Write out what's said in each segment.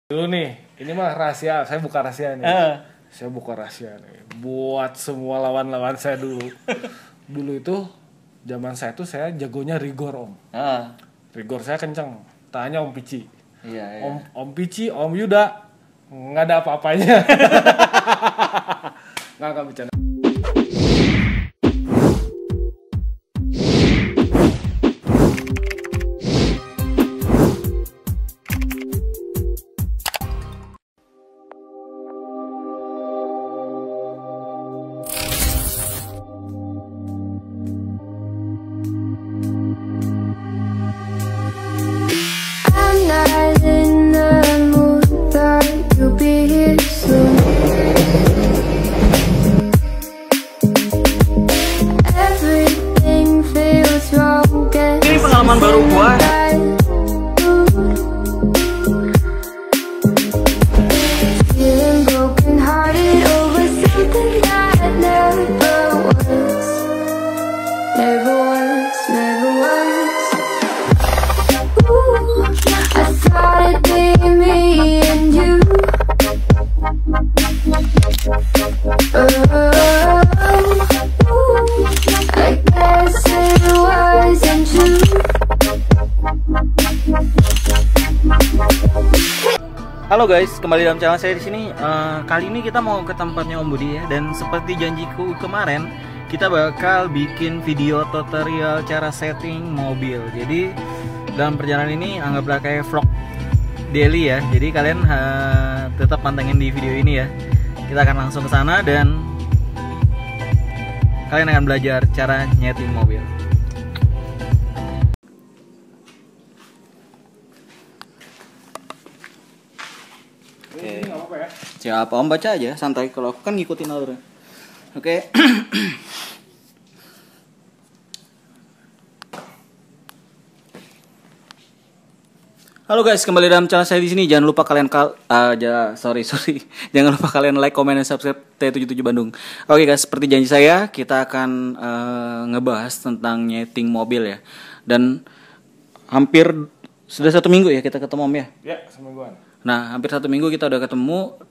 Dulu nih, ini mah rahasia, saya buka rahasia nih. Saya buka rahasia nih. Buat semua lawan-lawan saya dulu. Dulu itu, zaman saya tuh saya jagonya rigor, Om. Rigor saya kenceng. Tanya Om Pici. Iya. Om Pici, Om Yuda, nggak ada apa-apanya. Nggak bercanda. Ini pengalaman baru gua. Halo guys, kembali dalam channel saya di sini. Kali ini kita mau ke tempatnya Om Budi ya, dan seperti janjiku kemarin, kita bakal bikin video tutorial cara setting mobil. Jadi dalam perjalanan ini anggaplah kayak vlog daily ya. Jadi kalian tetap pantengin di video ini ya. Kita akan langsung ke sana dan kalian akan belajar cara nyeting mobil. Ini nggak apa-apa ya? Siapa Om, baca aja santai, kalau aku kan ngikutin alurnya. Oke. Halo guys, kembali dalam channel saya di sini. Jangan lupa kalian Jangan lupa kalian like, comment, dan subscribe T77 Bandung. Oke guys, seperti janji saya, kita akan ngebahas tentang nyeting mobil ya. Dan hampir sudah 1 minggu ya kita ketemu Om ya. Ya, semingguan. Nah, hampir 1 minggu kita udah ketemu.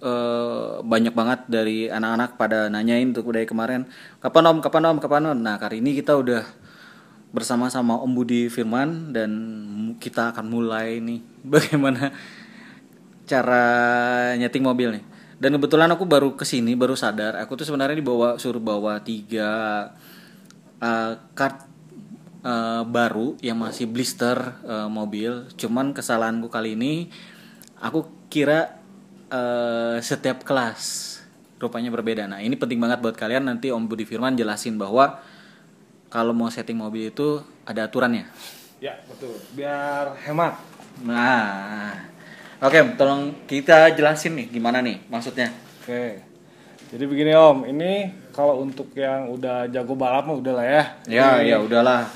Banyak banget dari anak-anak pada nanyain tuh dari kemarin, kapan om. Nah, kali ini kita udah bersama-sama Om Budi Firman, dan kita akan mulai nih bagaimana cara nyeting mobil nih. Dan kebetulan aku baru kesini, baru sadar aku tuh sebenarnya suruh bawa 3 kart baru yang masih blister mobil. Cuman kesalahanku kali ini, aku kira setiap kelas rupanya berbeda. Nah, ini penting banget buat kalian. Nanti Om Budi Firman jelasin bahwa kalau mau setting mobil itu ada aturannya. Ya, betul. Biar hemat. Nah, oke, tolong kita jelasin nih gimana nih maksudnya. Oke. Jadi begini Om, ini kalau untuk yang udah jago balap mah udahlah ya. Ya udahlah.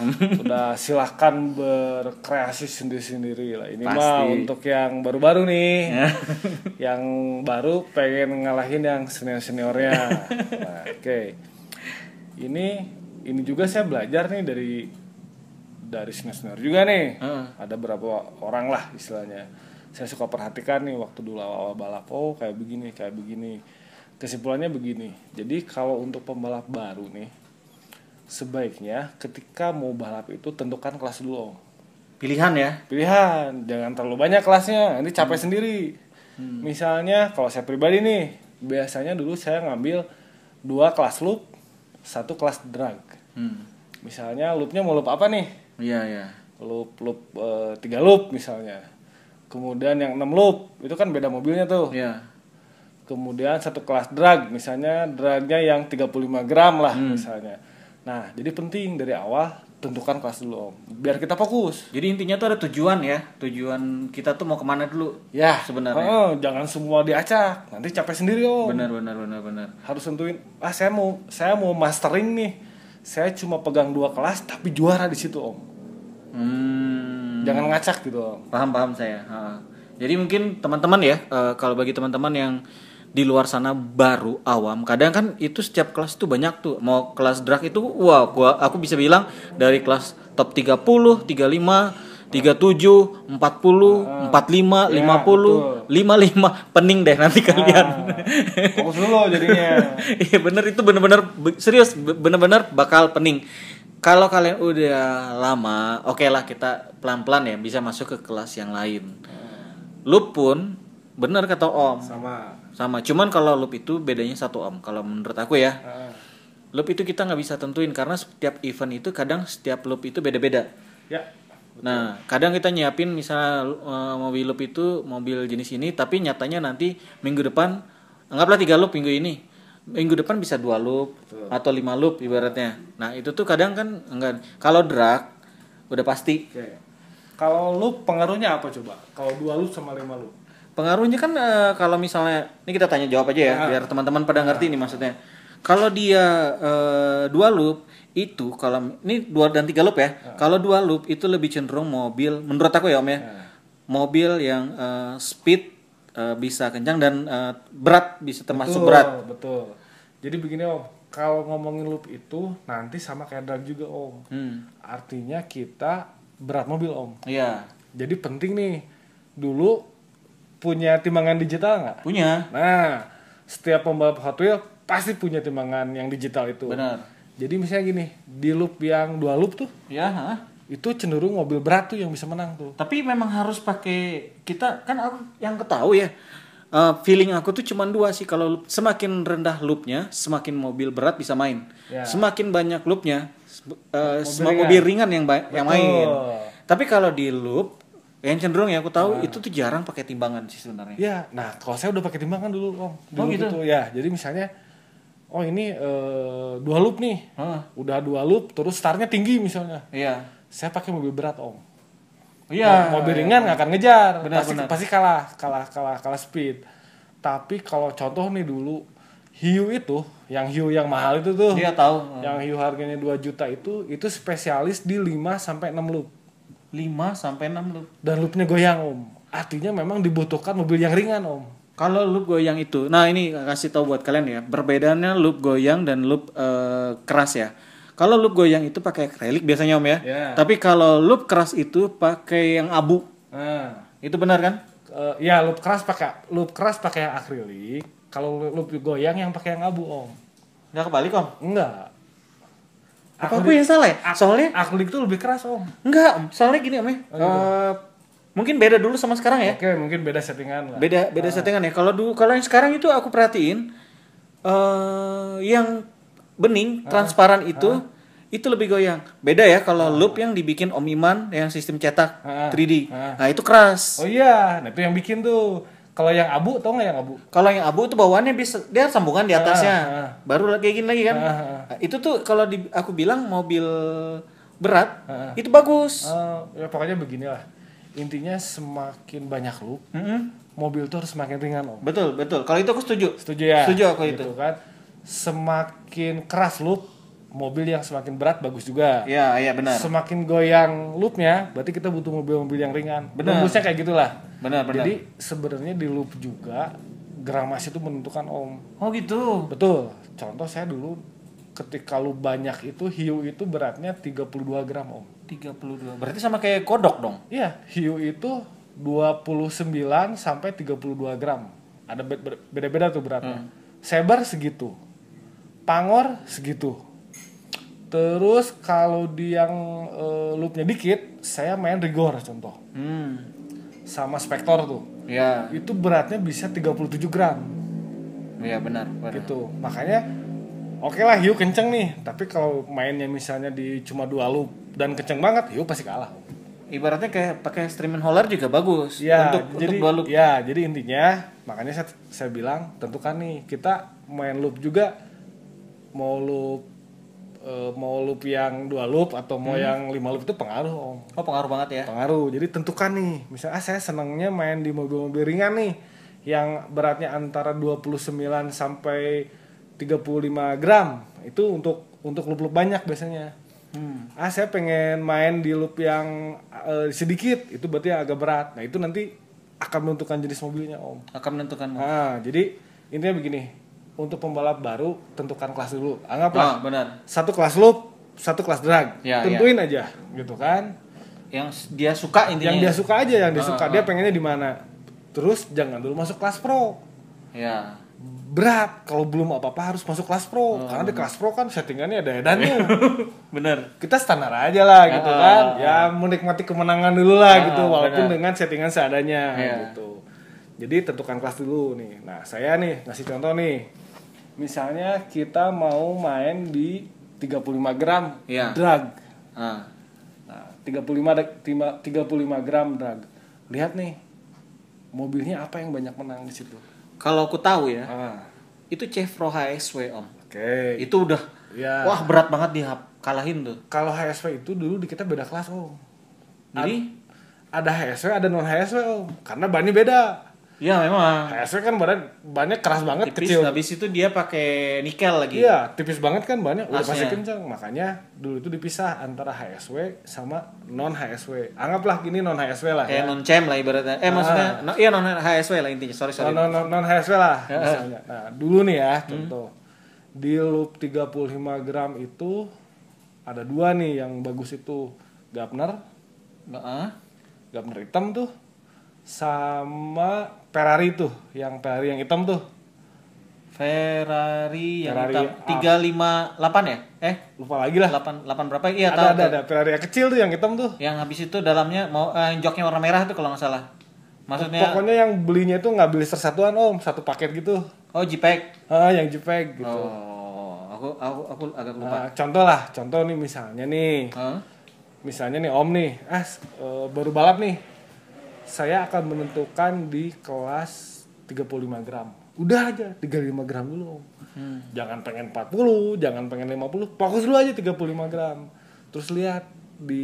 Udah silahkan berkreasi sendiri-sendiri lah. Ini Pasti. mah untuk yang baru-baru nih. Yang baru pengen ngalahin yang senior-seniornya. Nah, oke. Ini juga saya belajar nih dari senior-senior juga nih. Ada berapa orang lah istilahnya. Saya suka perhatikan nih waktu dulu awal balap. Oh, kayak begini. Kesimpulannya begini. Jadi kalau untuk pembalap baru nih, sebaiknya ketika mau balap itu tentukan kelas dulu Om. Pilihan ya. Pilihan, jangan terlalu banyak kelasnya, nanti capek sendiri. Misalnya kalau saya pribadi nih, biasanya dulu saya ngambil 2 kelas loop, 1 kelas drag. Misalnya loopnya mau loop apa nih? Iya. Loop 3 loop misalnya. Kemudian yang 6 loop, itu kan beda mobilnya tuh. Iya. Kemudian 1 kelas drag, misalnya dragnya yang 35 gram lah misalnya. Nah, jadi penting dari awal tentukan kelas dulu Om, biar kita fokus. Jadi intinya tuh ada tujuan ya. Tujuan kita tuh mau kemana dulu Ya, sebenarnya. jangan semua diacak, nanti capek sendiri Om. Benar. Harus tentuin, saya mau mastering nih. Saya cuma pegang 2 kelas tapi juara di situ Om. Jangan ngacak gitu Om. Paham saya. Jadi mungkin teman-teman ya, kalau bagi teman-teman yang di luar sana baru awam, kadang kan itu setiap kelas tuh banyak tuh. Mau kelas drag itu, aku bisa bilang dari kelas top 30, 35 37, 40, 45, 50, 55. Pening deh nanti kalian. Fokus dulu jadinya. Iya bener, itu bener-bener serius, bener-bener bakal pening. Kalau kalian udah lama, oke lah kita pelan-pelan ya bisa masuk ke kelas yang lain. Loop pun bener kata Om. Sama. Cuman kalau loop itu bedanya satu Om. Kalau menurut aku ya. Loop itu kita nggak bisa tentuin karena setiap event itu kadang setiap loop itu beda-beda. Ya. Betul. Nah, kadang kita nyiapin misalnya mobil loop itu mobil jenis ini, tapi nyatanya nanti minggu depan anggaplah 3 loop minggu ini. Minggu depan bisa 2 loop. Betul. Atau 5 loop ibaratnya. Nah, itu tuh kadang kan enggak. Kalau drag udah pasti. Oke. Kalau loop pengaruhnya apa coba? Kalau 2 loop sama 5 loop. Pengaruhnya kan kalau misalnya ini kita tanya jawab aja ya, biar teman-teman pada ngerti nih maksudnya. Kalau dia 2 loop itu kalau ini 2 dan 3 loop ya. Kalau 2 loop itu lebih cenderung mobil menurut aku ya Om ya. Mobil yang speed bisa kencang dan berat bisa termasuk berat. Betul. Jadi begini Om, kalau ngomongin loop itu nanti sama kayak drag juga Om. Artinya kita berat mobil Om. Iya. Jadi penting nih dulu punya timbangan digital nggak? Punya. Nah, setiap pembalap Hot Wheels pasti punya timbangan yang digital itu. Benar. Jadi misalnya gini, di loop yang 2 loop tuh, Ya. itu cenderung mobil berat tuh yang bisa menang tuh. Tapi memang harus pakai kita kan aku yang ketahui ya. Feeling aku tuh cuma 2 sih kalau semakin rendah loopnya semakin mobil berat bisa main. Ya. Semakin banyak loopnya mobil ringan yang main. Tapi kalau di loop yang cenderung ya aku tahu itu tuh jarang pakai timbangan sih sebenarnya. Ya, nah kalau saya udah pakai timbangan dulu Om. Oh gitu. Itu, ya, jadi misalnya ini 2 loop nih. Udah 2 loop terus startnya tinggi misalnya. Iya. Saya pakai mobil berat Om. Iya. Mobil ringan nggak akan ngejar. Benar. Pasti kalah speed. Tapi kalau contoh nih dulu hiu yang mahal itu tuh. Iya tahu. Yang hiu harganya 2 juta itu spesialis di 5 sampai 6 loop. 5 sampai 6 loop. Dan loopnya goyang Om. Artinya memang dibutuhkan mobil yang ringan Om. Kalau loop goyang itu, nah ini kasih tahu buat kalian ya, perbedaannya loop goyang dan loop keras ya. Kalau loop goyang itu pakai akrilik biasanya Om ya. Yeah. Tapi kalau loop keras itu pakai yang abu. Itu benar kan? Ya loop keras pakai yang akrilik. Kalau loop goyang yang pakai yang abu Om. Nggak kebalik Om? Enggak. Apa aku yang salah ya? Soalnya akrilik itu lebih keras Om. Enggak Om, soalnya gini Om ya. Mungkin beda dulu sama sekarang ya. Oke, mungkin beda settingan lah. Beda settingan ya. Kalau yang sekarang itu aku perhatiin yang bening, transparan itu lebih goyang. Beda ya kalau loop yang dibikin Om Iman yang sistem cetak 3D. Nah, itu keras. Oh iya, nah itu yang bikin tuh. Kalau yang abu, tau nggak yang abu? Kalau yang abu itu bawaannya bisa dia sambungan di atasnya. Baru kayak gini lagi kan. Nah, itu tuh kalau aku bilang mobil berat itu bagus. Ya pokoknya beginilah. Intinya semakin banyak loop, mobil tuh harus semakin ringan Om. Betul. Kalau itu aku setuju. Setuju ya? Setuju aku gitu itu. Kan. Semakin keras loop, mobil yang semakin berat bagus juga. Iya benar. Semakin goyang loopnya, berarti kita butuh mobil-mobil yang ringan. Rumusnya kayak gitulah. Benar. Jadi sebenarnya di loop juga gramasi itu menentukan Om. Oh gitu. Betul. Contoh saya dulu ketika loop banyak itu hiu itu beratnya 32 gram Om. 32. Berarti sama kayak kodok dong. Iya, hiu itu 29 sampai 32 gram. Ada beda-beda tuh beratnya. Saber segitu. Pangor segitu. Terus kalau di yang loopnya dikit, saya main rigor contoh. Sama Spector tuh. Iya. Itu beratnya bisa 37 gram. Iya benar. Gitu. Makanya oke lah hiu kenceng nih, tapi kalau mainnya misalnya di cuma 2 loop dan kenceng banget, hiu pasti kalah. Ibaratnya kayak pakai streaming holder juga bagus ya, untuk 2 loop. Ya, jadi intinya makanya saya bilang tentukan nih kita main loop juga mau loop yang 2 loop atau mau yang 5 loop itu pengaruh Om. Oh pengaruh banget ya. Pengaruh. Jadi tentukan nih. Misalnya saya senangnya main di mobil-mobil ringan nih yang beratnya antara 29 sampai 35 gram. Itu untuk loop-loop banyak biasanya. Saya pengen main di loop yang sedikit, itu berarti agak berat. Nah itu nanti akan menentukan jenis mobilnya Om. Akan menentukan. Jadi intinya begini, untuk pembalap baru tentukan kelas dulu. Anggaplah benar. 1 kelas loop, 1 kelas drag. Ya, tentuin aja, gitu kan. dia suka intinya. Yang dia suka aja, yang dia suka. Dia pengennya di mana. Terus jangan dulu masuk kelas pro. Ya. Berat kalau belum apa-apa harus masuk kelas pro. Karena di kelas pro kan settingannya ada edannya. Bener. Kita standar aja lah gitu kan. Ya menikmati kemenangan dulu lah gitu, walaupun dengan settingan seadanya gitu. Jadi tentukan kelas dulu nih. Nah, saya nih ngasih contoh nih. Misalnya kita mau main di 35 gram drag. Nah, 35 gram drag. Lihat nih. Mobilnya apa yang banyak menang di situ? Kalau aku tahu ya. Itu Chevrolet HSW, Om. Oke. Itu udah wah berat banget kalahin tuh. Kalau HSW itu dulu di kita beda kelas, Om. Jadi ada HSW, ada non HSW, Om. Karena bannya beda. Ya memang. HSW kan bannya keras banget, tipis, kecil. Habis itu dia pakai nikel lagi. Iya, tipis banget kan bannya, udah pasti kencang. Makanya dulu itu dipisah antara HSW sama non HSW. Anggaplah gini non HSW lah. Kayak non cem lah ibaratnya. Maksudnya non HSW lah intinya. Sorry. Non HSW lah misalnya. Nah, dulu nih ya, contoh. Di loop 35 gram itu ada 2 nih yang bagus itu. Gapner hitam tuh. Sama Ferrari tuh, Ferrari yang hitam tuh. Ferrari yang hitam 358 ya? Lupa lagi lah. 8 berapa? Iya, ada Ferrari yang kecil tuh yang hitam tuh. Yang habis itu dalamnya mau joknya warna merah tuh kalau nggak salah. Maksudnya pokoknya yang belinya itu nggak beli persatuan, Om, satu paket gitu. Oh, JPEG. Yang JPEG gitu. Oh, aku agak lupa. Contoh nih misalnya nih. Misalnya nih Om nih, baru balap nih. Saya akan menentukan di kelas 35 gram. Udah aja 35 gram dulu, Om. Jangan pengen 40, jangan pengen 50. Fokus dulu aja 35 gram. Terus lihat di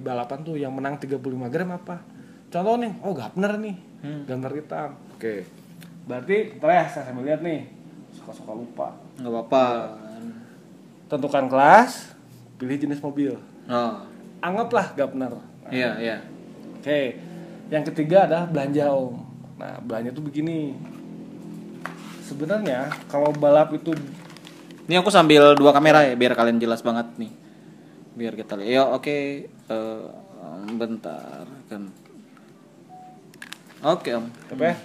balapan tuh yang menang 35 gram apa. Contoh nih, Gapner nih. Gapner hitam. Oke. Berarti saya sambil lihat nih. Suka-suka lupa. Enggak apa-apa. Tentukan kelas, pilih jenis mobil. Anggaplah Gapner. Iya. Oke. Yang ketiga adalah belanja, Om. Nah, belanja tuh begini. Sebenarnya kalau balap itu, ini aku sambil 2 kamera ya biar kalian jelas banget nih. Biar kita lihat. Ya, oke. Bentar kan. Oke, Om. Tapi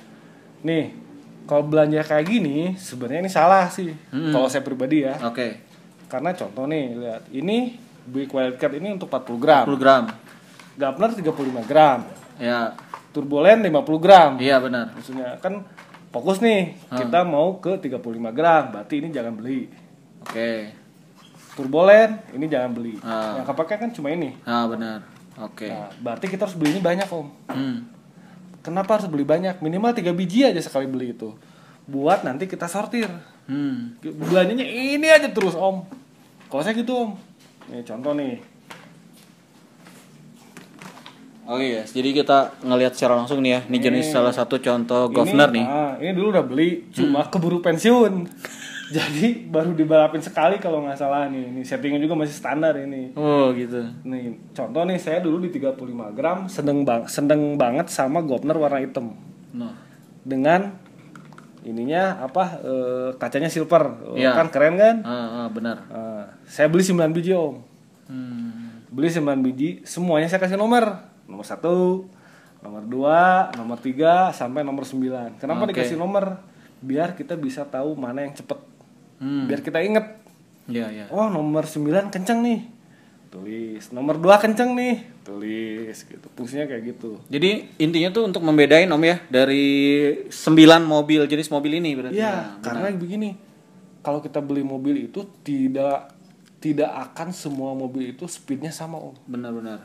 nih, kalau belanja kayak gini sebenarnya ini salah sih. Kalau saya pribadi ya. Oke. Karena contoh nih, lihat. Ini Buick Wildcat ini untuk 40 gram. 40 gram. Gapner 35 gram. Ya. Turboland 50 gram. Iya, benar. Maksudnya kan fokus nih, kita mau ke 35 gram, berarti ini jangan beli. Oke. Turboland ini jangan beli. Yang kepake kan cuma ini. Benar. Oke. Nah, berarti kita harus belinya banyak, Om. Kenapa harus beli banyak? Minimal 3 biji aja sekali beli itu. Buat nanti kita sortir. Belanjanya ini aja terus, Om. Kalau saya gitu, Om. Nih contoh nih. Oh iya, jadi kita ngelihat secara langsung nih ya. Ini jenis salah satu contoh Gapner nih. Ini dulu udah beli, cuma keburu pensiun. Jadi baru dibalapin sekali kalau nggak salah nih. Ini settingnya juga masih standar ini. Oh gitu. Nih contoh nih, saya dulu di 35 gram sedang banget sama Gapner warna hitam. Dengan ininya kacanya silver. Kan keren kan? Benar. Saya beli 9 biji, Om. Beli 9 biji, semuanya saya kasih nomor. Nomor 1, nomor 2, nomor 3, sampai nomor 9. Kenapa dikasih nomor? Biar kita bisa tahu mana yang cepet. Biar kita inget. Iya. Oh, nomor 9 kenceng nih. Tulis. Nomor 2 kenceng nih. Tulis gitu. Fungsinya kayak gitu. Jadi intinya tuh untuk membedain, Om ya, dari 9 mobil, jenis mobil ini berarti. Iya, karena begini. Kalau kita beli mobil itu tidak akan semua mobil itu speednya sama, Om. Benar.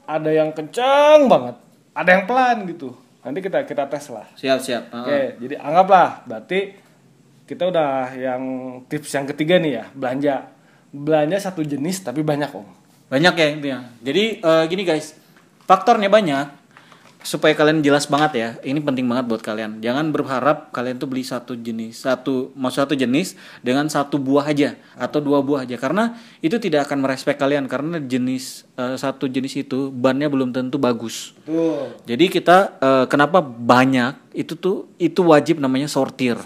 Ada yang kencang banget, ada yang pelan gitu. Nanti kita tes lah. Siap. Oke, jadi anggaplah berarti kita udah yang tips yang ketiga nih ya, belanja satu jenis tapi banyak, Om. Banyak ya intinya. Jadi gini guys, faktornya banyak, supaya kalian jelas banget ya, ini penting banget buat kalian. Jangan berharap kalian tuh beli satu jenis dengan satu buah aja atau dua buah aja, karena itu tidak akan merespek kalian, karena satu jenis itu bannya belum tentu bagus. Betul. Jadi kita kenapa banyak itu wajib namanya sortir.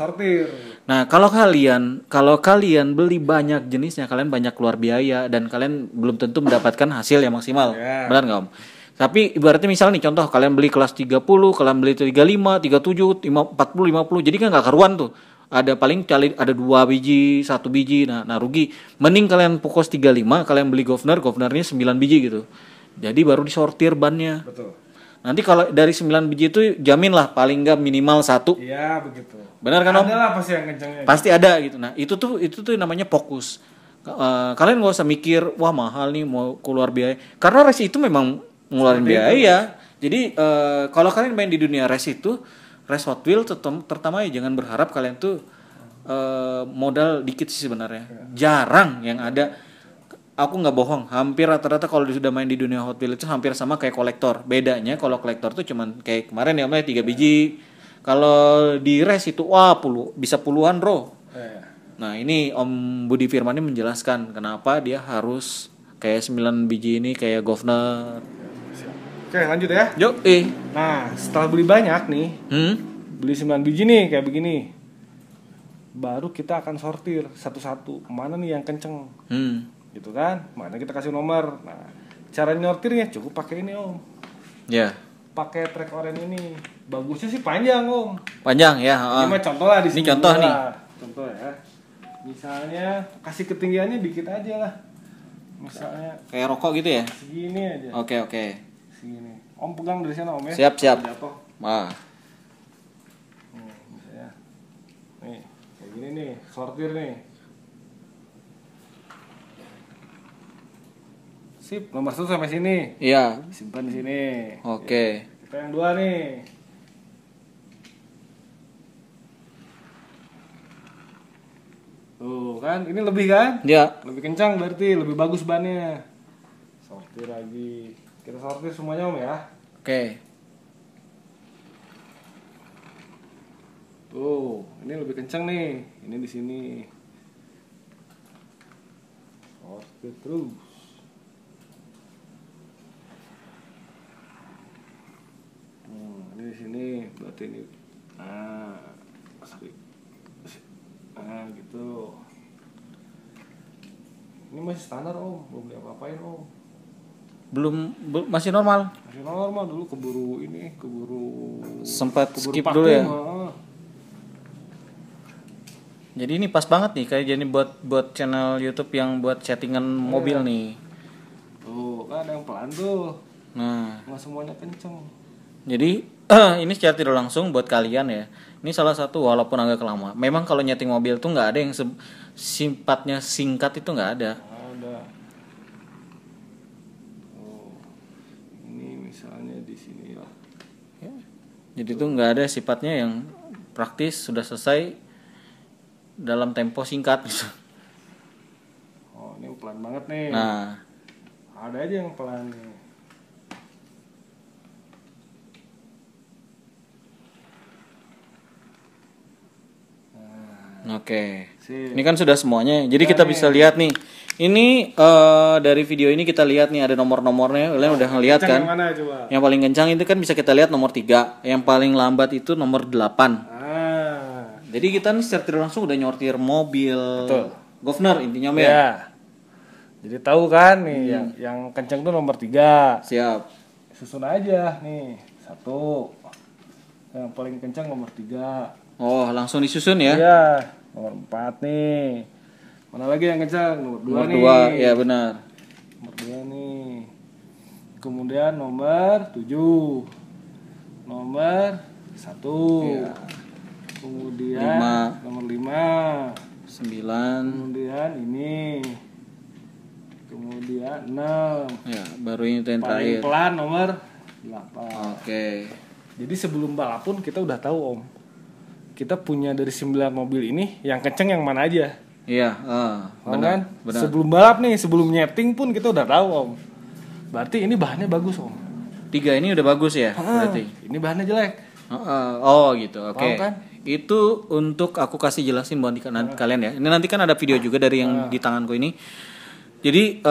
Nah, kalau kalian beli banyak jenisnya, kalian banyak keluar biaya dan kalian belum tentu mendapatkan hasil yang maksimal. Yeah. Benar nggak Om? Tapi ibaratnya misalnya nih contoh, kalian beli kelas 30, kalian beli 35, 37, 40, 50, jadi kan nggak karuan tuh. Ada paling ada 2 biji, 1 biji, nah rugi. Mending kalian fokus 35, kalian beli govnernya 9 biji gitu. Jadi baru disortir bannya. Betul. Nanti kalau dari 9 biji itu jamin lah paling nggak minimal 1. Iya begitu. Benar kan Om? Ada lah pasti yang kencangnya. Pasti ada gitu. Nah itu tuh namanya fokus. Kalian nggak usah mikir wah mahal nih mau keluar biaya. Karena race itu memang ngeluarin biaya. Jadi kalau kalian main di dunia race Hot Wheels terutama ya jangan berharap kalian tuh modal dikit sih sebenarnya. Jarang yang ada. Aku nggak bohong, hampir rata-rata kalau sudah main di dunia Hot Wheels itu hampir sama kayak kolektor. Bedanya kalau kolektor tuh cuman kayak kemarin ya 3 biji. Kalau di race itu bisa puluhan bro. Nah ini Om Budi Firman ini menjelaskan kenapa dia harus kayak 9 biji ini kayak governor. Oke lanjut ya. Yuk, Nah setelah beli banyak nih, beli 9 biji nih kayak begini, baru kita akan sortir satu-satu mana nih yang kenceng, gitu kan? Mana kita kasih nomor. Nah cara nyortirnya cukup pakai ini Om. Ya. Pakai track orange ini. Bagusnya sih panjang Om. Panjang ya. Ini contoh lah di sini. Ini contoh nih. Contoh ya. Misalnya kasih ketinggiannya dikit aja lah. Misalnya kayak rokok gitu ya. Segini aja. Oke. Segini. Om pegang dari sana Om ya. Siap. Jatuh. Misalnya. Nih, kayak gini nih, sortir nih. Sip, nomor 1 sampai sini. Iya. Simpan di sini. Oke. Kita yang 2 nih. Tuh kan, ini lebih kan? Ya. Lebih kencang berarti, lebih bagus bannya. Sortir lagi. Kita sortir semuanya Om ya. Oke. Tuh, ini lebih kencang nih. Ini di sini. Sortir terus. Ini di sini, berarti ini. Gitu. Ini masih standar Om, belum diapa-apain Om. Belum masih normal. Masih normal, dulu keburu sempat skip vakum, dulu ya. Jadi ini pas banget nih kayak jadi buat channel YouTube yang buat settingan mobil nih. Tuh, kan ada yang pelan tuh. Nah, nggak semuanya kenceng. Jadi ini secara tidak langsung buat kalian ya. Ini salah satu walaupun agak lama. Memang kalau nyeting mobil tuh nggak ada yang sifatnya singkat itu nggak ada. Ada. Oh, ini misalnya di sini ya. Jadi tuh nggak ada sifatnya yang praktis sudah selesai dalam tempo singkat gitu. Oh, ini pelan banget nih. Nah, ada aja yang pelan nih. Oke. Sip. Ini kan sudah semuanya. Jadi kita bisa lihat nih. Ini dari video ini kita lihat nih ada nomor-nomornya. Kalian udah ngeliat kan? Yang mana coba? Yang paling kencang itu kan bisa kita lihat nomor 3. Yang paling lambat itu nomor 8. Jadi kita nih secara tidak langsung udah nyortir mobil. Betul. Governor intinya men. Ya. Jadi tahu kan nih yang kencang tuh nomor 3. Siap. Susun aja nih. 1. Yang paling kencang nomor 3. Oh, langsung disusun ya? Iya. Nomor 4 nih. Mana lagi yang kencang? Nomor 2 nomor nih. 2, ya benar. Nomor 2 nih. Kemudian nomor 7. Nomor 1. Iya. Kemudian 5. nomor 5. 9. Kemudian ini. Kemudian 6. Ya, baru ini yang Paling terakhir. pelan nomor 8. Oke. Jadi sebelum balap pun kita udah tahu Om. Kita punya dari 9 mobil ini yang kenceng yang mana aja. Iya, Benar, kan? benar. Sebelum balap nih, sebelum nyeting pun kita udah tahu Om. Berarti ini bahannya bagus Om. 3 ini udah bagus ya berarti. Ini bahannya jelek. Oh gitu, oke. Paham kan? Itu untuk aku kasih jelasin buat kalian ya. Ini nanti kan ada video juga dari yang di tanganku ini. Jadi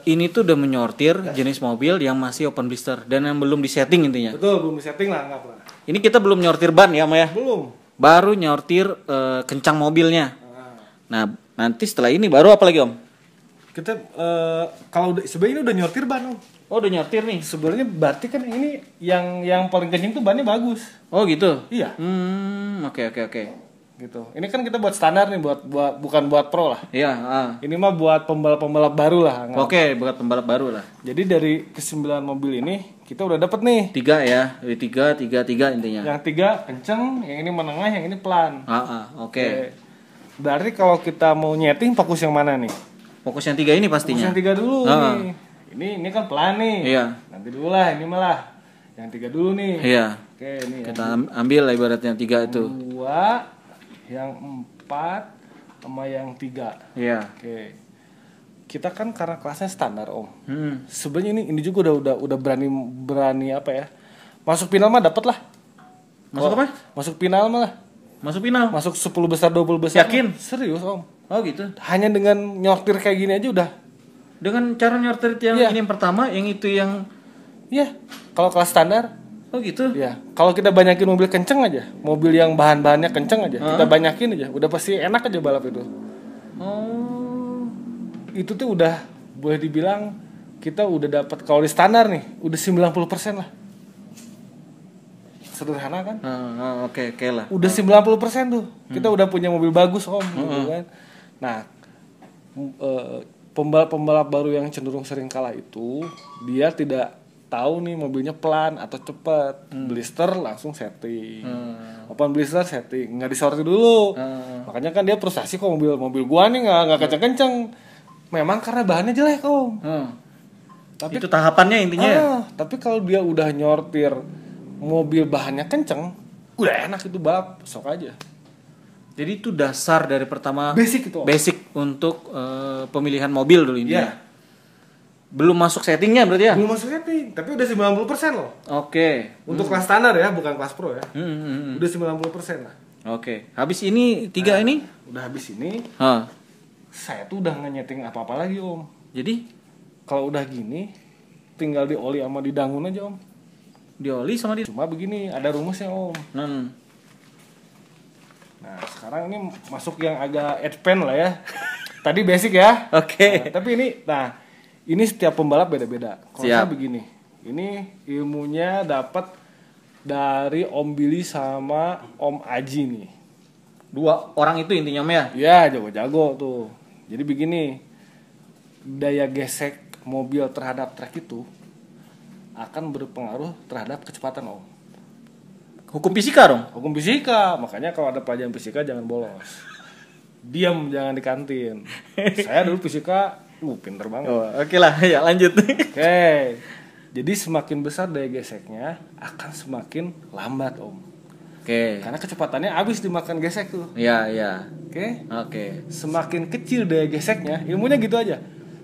ini tuh udah menyortir jenis mobil yang masih open blister dan yang belum disetting intinya. Betul, belum disetting lah, anggap lah. Ini kita belum nyortir ban ya, Maya? Belum. Baru nyortir kencang mobilnya. Nah, nanti setelah ini baru apa lagi, Om? Kita kalau sebenarnya ini udah nyortir ban, Om. Oh, udah nyortir nih. Sebenarnya berarti kan ini yang paling kenceng tuh bannya bagus. Oh, gitu. Iya. Oke. Gitu. Ini kan kita buat standar nih, buat bukan buat pro lah. Iya, Ini mah buat pembalap-pembalap baru lah. Oke, buat pembalap baru lah. Jadi dari ke-9 mobil ini kita udah dapet nih. 3 ya. Dari 3 intinya. Yang 3 kenceng, yang ini menengah, yang ini pelan. Oke. Berarti kalau kita mau nyeting fokus yang mana nih? Fokus yang 3 ini pastinya. Fokus yang 3 dulu nih. Ini kan pelan nih. Iya. Nanti dulu lah, ini malah. Yang 3 dulu nih. Iya. Oke, ini Kita ambil lah ibaratnya 3 itu. 2, yang 4 sama yang 3. Iya. Oke. Kita kan karena kelasnya standar, Om. Sebenarnya ini juga udah berani apa ya? Masuk final mah dapet lah. Masuk apa? Masuk final mah lah. Masuk final. Masuk 10 besar 20 besar. Yakin? Serius, Om. Oh gitu. Hanya dengan nyortir kayak gini aja udah. Dengan cara nyortir yang Iya. ini yang pertama, yang itu yang Iya. Kalau kelas standar, oh gitu. ya. Kalau kita banyakin mobil kenceng aja, mobil yang bahan-bahannya kenceng aja, kita banyakin aja, udah pasti enak aja balap itu. Oh. Itu tuh udah boleh dibilang kita udah dapat kalau di standar nih, udah 90% lah. Sederhana kan? Oke lah. Udah 90% tuh. Kita udah punya mobil bagus, Om, gitu kan. Nah, pembalap-pembalap baru yang cenderung sering kalah itu, dia tidak tahu nih mobilnya pelan atau cepat. Blister langsung setting. Open blister setting, nggak disortir dulu. Makanya kan dia frustasi kok mobil gua nih nggak kenceng-kenceng. Memang karena bahannya jelek, Om. Tapi itu tahapannya intinya ya? Tapi kalau dia udah nyortir mobil bahannya kenceng, udah enak itu balap, sok aja. Jadi itu dasar dari pertama Basic itu, Om. Basic untuk pemilihan mobil dulu ini. Iya. Belum masuk settingnya berarti ya? Belum masuk setting, tapi udah 90% loh. Oke. Untuk kelas standar ya, bukan kelas pro ya. Udah 90% lah. Oke. Habis ini 3 ini? Udah habis ini, Hah. saya tuh udah ngenyeting apa-apa lagi, Om. Jadi Kalau udah gini, tinggal dioli sama didangun aja, Om. dioli sama di. Cuma begini, ada rumusnya, Om. Nah, sekarang ini masuk yang agak advance lah ya. Tadi basic ya. Oke. Tapi ini setiap pembalap beda-beda. Kalau Siap. saya begini, ini ilmunya dapat dari Om Billy sama Om Aji nih. 2 orang itu intinya Om ya? Ya, jago-jago tuh. Jadi begini, daya gesek mobil terhadap trek itu akan berpengaruh terhadap kecepatan, Om. Hukum fisika dong? Hukum fisika, makanya kalau ada pelajaran fisika jangan bolos. Diam, jangan di kantin. Saya dulu fisika, pinter banget. Oke lah, ya lanjut. Oke. Jadi semakin besar daya geseknya akan semakin lambat, Om. Oke. Karena kecepatannya habis dimakan gesek tuh. Iya. Oke. Semakin kecil daya geseknya, ilmunya gitu aja.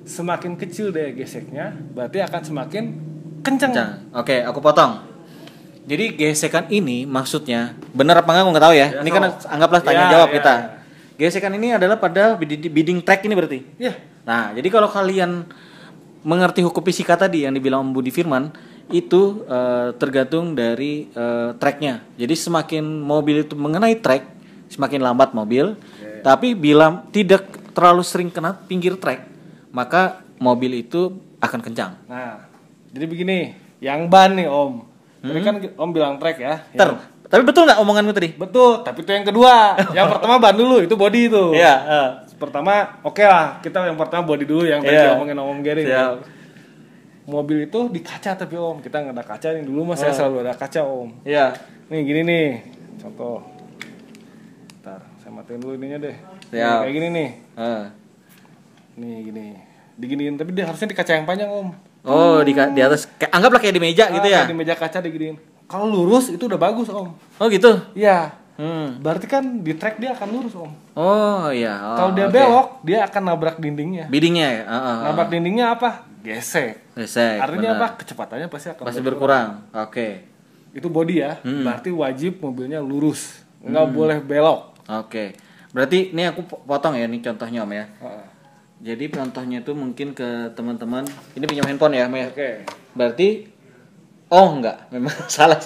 Semakin kecil daya geseknya, berarti akan semakin kencang. Oke, aku potong. Jadi gesekan ini maksudnya benar apa enggak aku nggak tahu ya. Ini kan anggaplah tanya jawab kita. Gesekan ini adalah pada bidding track ini berarti. Iya. Nah, jadi kalau kalian mengerti hukum fisika tadi yang dibilang Om Budi Firman, itu tergantung dari tracknya. Jadi semakin mobil itu mengenai track, semakin lambat mobil. Tapi bila tidak terlalu sering kena pinggir track, maka mobil itu akan kencang. Nah, jadi begini, yang ban nih, Om. Tadi kan Om bilang track ya. Tapi betul nggak omonganmu tadi? Betul, tapi itu yang kedua. Yang pertama ban dulu, itu body itu. Iya. Pertama, oke lah, kita yang pertama body dulu yang tadi ngomongin Om Gary. Mobil itu di kaca tapi, Om, kita nggak ada kaca nih dulu mas. Saya selalu ada kaca, Om. Iya. Nih gini nih, contoh. Ntar, saya matiin dulu ininya deh. Siap. Kayak gini nih. Nih gini, diginiin tapi dia harusnya di kaca yang panjang, Om. Oh, di atas anggaplah kayak di meja gitu ya. Di meja kaca diginiin. Kalau lurus itu udah bagus, Om. Oh gitu. Iya. berarti kan di trek dia akan lurus om. Oh iya. Kalau dia belok, dia akan nabrak dindingnya. Bidingnya ya. Nabrak dindingnya apa? Gesek. Artinya bener. apa? Kecepatannya pasti akan berkurang. Oke. Itu body ya. Berarti wajib mobilnya lurus, nggak boleh belok. Oke. Berarti ini aku potong ya, ini contohnya om ya. Jadi contohnya itu mungkin ke teman-teman. Ini pinjam handphone ya, om ya. Oke. Berarti enggak, memang salah.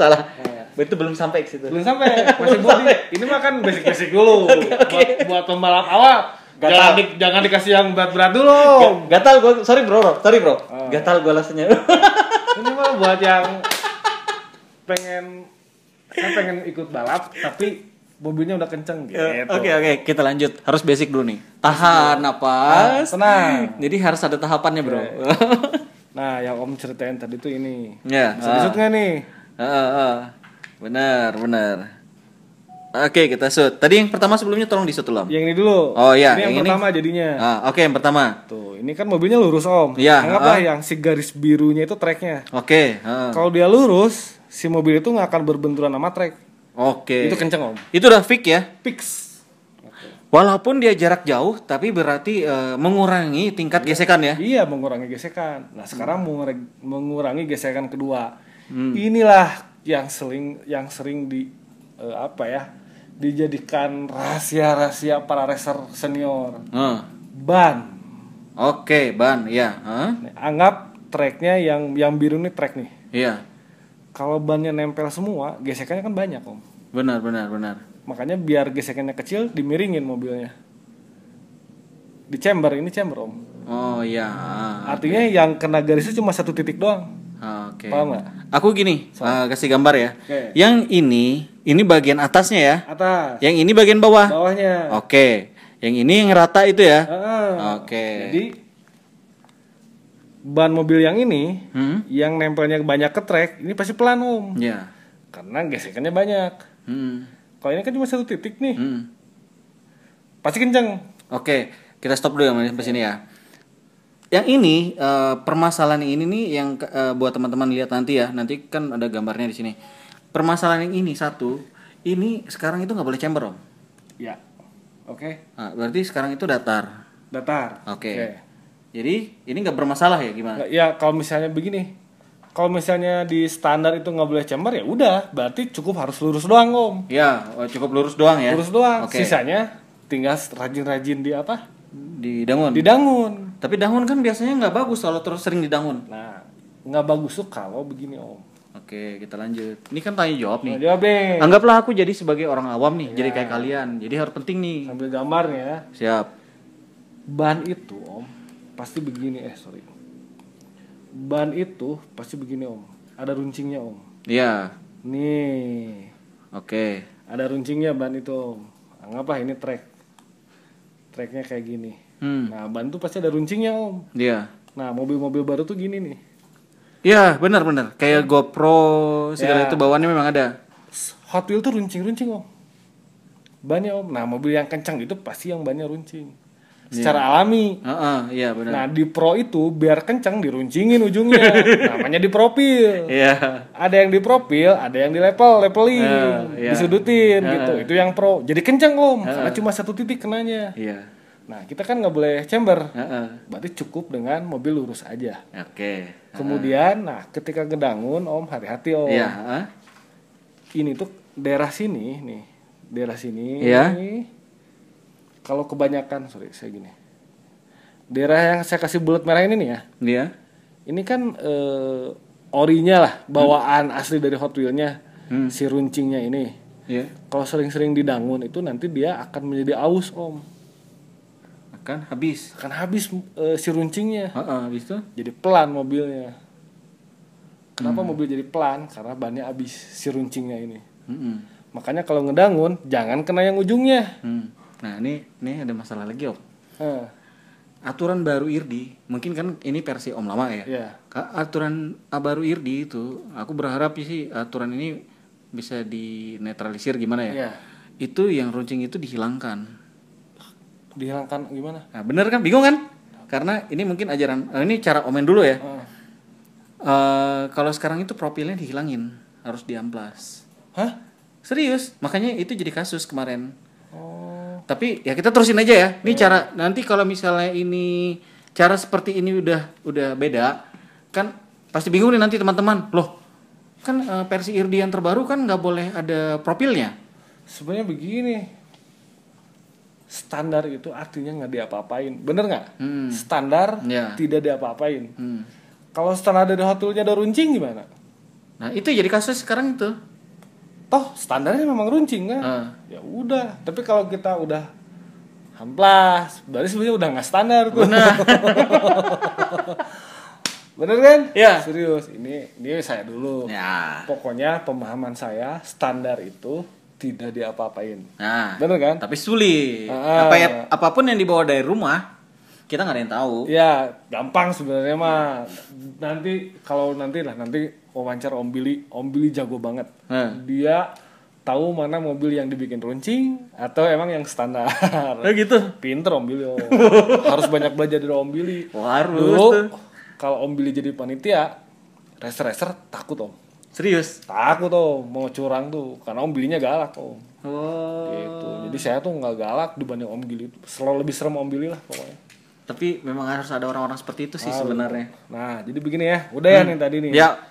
Itu belum sampai ke situ. Belum sampai, masih body. Ini mah kan basic dulu. Okay. Buat pembalap awal. Jangan dikasih yang berat-berat dulu. Gatal gue, sorry bro. Gatal gue rasanya. Ini mah buat yang pengen ikut balap tapi mobilnya udah kenceng gitu. Oke, kita lanjut. Harus basic dulu nih. Tahan napas. Tenang. Jadi harus ada tahapannya, bro. Nah, yang Om ceritain tadi tuh ini. Ya. Bisa disut nggak nih? Benar. Oke, kita shoot. Tadi yang pertama sebelumnya tolong disut dulu, Om. Yang ini dulu. Oh iya, ini yang pertama jadinya. Oke, yang pertama. Tuh, ini kan mobilnya lurus, Om. Iya. Anggaplah yang si garis birunya itu treknya. Oke. Kalau dia lurus, si mobil itu nggak akan berbenturan sama trek. Oke. Itu kenceng, Om. Itu udah fix ya? Fix. Walaupun dia jarak jauh, tapi berarti mengurangi tingkat gesekan ya? Iya, mengurangi gesekan. Nah, sekarang mengurangi gesekan kedua. Inilah yang sering dijadikan rahasia para racer senior. Ban. Oke, ban, ya. Nih, anggap treknya yang biru nih trek nih. Iya. Kalau bannya nempel semua, gesekannya kan banyak, Om. Benar. Makanya biar gesekannya kecil, dimiringin mobilnya. Di chamber, ini chamber, Om. Oh iya. Artinya yang kena garisnya cuma satu titik doang. Oke. Paham nggak? Aku gini, kasih gambar ya. Oke. Yang ini bagian atasnya ya. Atas. Yang ini bagian bawah. Bawahnya. Oke. Yang ini ngerata itu ya. Oke. Jadi ban mobil yang ini, yang nempelnya banyak ke trek, ini pasti pelan, Om. Iya. Karena gesekannya banyak. Kalau ini kan cuma satu titik nih, pasti kenceng. Oke, kita stop dulu ya sampai sini ya. Yang ini permasalahan ini nih yang buat teman-teman lihat nanti ya. Nanti kan ada gambarnya di sini. Permasalahan yang ini satu, ini sekarang itu nggak boleh chamber, Om. Ya. Oke. Nah, berarti sekarang itu datar. Datar. Oke. Jadi ini nggak bermasalah ya gimana? Ya kalau misalnya begini, kalau misalnya di standar itu nggak boleh chamber ya udah, berarti cukup harus lurus doang, Om. Ya, cukup lurus doang ya. Lurus doang. Oke. Sisanya tinggal rajin-rajin di apa? Didangun. Didangun. Tapi dangun kan biasanya nggak bagus kalau terus sering didangun. Nah, nggak bagus tuh kalau begini, Om. Oke, kita lanjut. Ini kan tanya jawab nih. Nah, jawab deh. Anggaplah aku jadi sebagai orang awam nih, jadi kayak kalian. Jadi harus penting nih. Sambil gambarnya. Siap. Ban itu, Om, pasti begini. Ban itu pasti begini, Om. Ada runcingnya, Om. Iya. Nih. Oke. Ada runcingnya ban itu, Om. Anggaplah ini treknya kayak gini. Nah, ban itu pasti ada runcingnya, Om. Iya. Nah, mobil-mobil baru tuh gini nih. Iya, benar. Kayak GoPro segala itu bawaannya memang ada. Hot Wheels tuh runcing-runcing, Om. Bannya, Om. Nah, mobil yang kencang itu pasti yang bannya runcing. Secara alami. Iya benar. Nah, di Pro itu biar kencang diruncingin ujungnya. Namanya di profil. Iya. Ada yang di profil, ada yang di levelin, disudutin gitu. Itu yang Pro. Jadi kencang, Om. Karena cuma satu titik kenanya. Iya. Nah, kita kan nggak boleh chamber. Berarti cukup dengan mobil lurus aja. Oke. Kemudian, nah ketika ngedangun, Om, hati-hati, Om. Iya. Ini tuh daerah sini, nih. Daerah sini. Iya. Kalau kebanyakan, saya gini. Daerah yang saya kasih bulat merah ini nih ya. Iya. Ini kan orinya lah, bawaan asli dari Hot Wheels-nya. Si runcingnya ini. Iya. Kalau sering-sering didangun itu nanti dia akan menjadi aus, Om. Akan habis Si runcingnya. habis itu Jadi pelan mobilnya. Kenapa mobil jadi pelan? Karena bannya habis si runcingnya ini. Makanya kalau ngedangun jangan kena yang ujungnya. Nah ini ada masalah lagi, Om. Aturan baru IRDI, mungkin kan ini versi Om lama ya. Iya. Aturan baru IRDI itu, aku berharap sih aturan ini bisa dinetralisir gimana ya. Iya. Itu yang runcing itu dihilangkan. Dihilangkan gimana? Nah, bener kan? Bingung kan? Karena ini mungkin ajaran, ini cara Omen dulu ya. Kalau sekarang itu profilnya dihilangin, harus diamplas. Hah? Serius, makanya itu jadi kasus kemarin. Oh. Tapi ya kita terusin aja ya. Ini cara nanti kalau misalnya ini cara seperti ini udah beda, kan pasti bingung nih nanti teman-teman. Loh, kan versi Irdi yang terbaru kan nggak boleh ada profilnya. Sebenarnya begini, standar itu artinya nggak diapa-apain, bener nggak? Standar tidak diapa-apain. Kalau standar dari hotelnya ada runcing gimana? Nah itu jadi kasus sekarang itu. Toh standarnya memang runcing kan? Ya udah. Tapi kalau kita udah amplas, berarti sebenarnya udah nggak standar tuh. Benar. Bener kan? Ya. Serius. Ini saya dulu. Ya. Pokoknya pemahaman saya standar itu tidak diapa-apain. Nah. Bener kan? Tapi sulit. Apapun yang dibawa dari rumah kita nggak ada yang tahu. Ya gampang sebenarnya mah. Nanti wawancara Om Billy jago banget. Dia tahu mana mobil yang dibikin runcing atau emang yang standar. Gitu. Pinter Om Billy. Harus banyak belajar dari Om Billy. Harus. Dulu kalau Om Billy jadi panitia, racer takut Om. Serius? Takut Om, mau curang tuh karena Om Billy-nya galak Om. Oh. Gitu. Jadi saya tuh nggak galak dibanding Om Billy. Selalu lebih serem Om Billy lah pokoknya. Tapi memang harus ada orang-orang seperti itu sih sebenarnya. Nah, jadi begini ya. Udah ya nih tadi nih. Ya.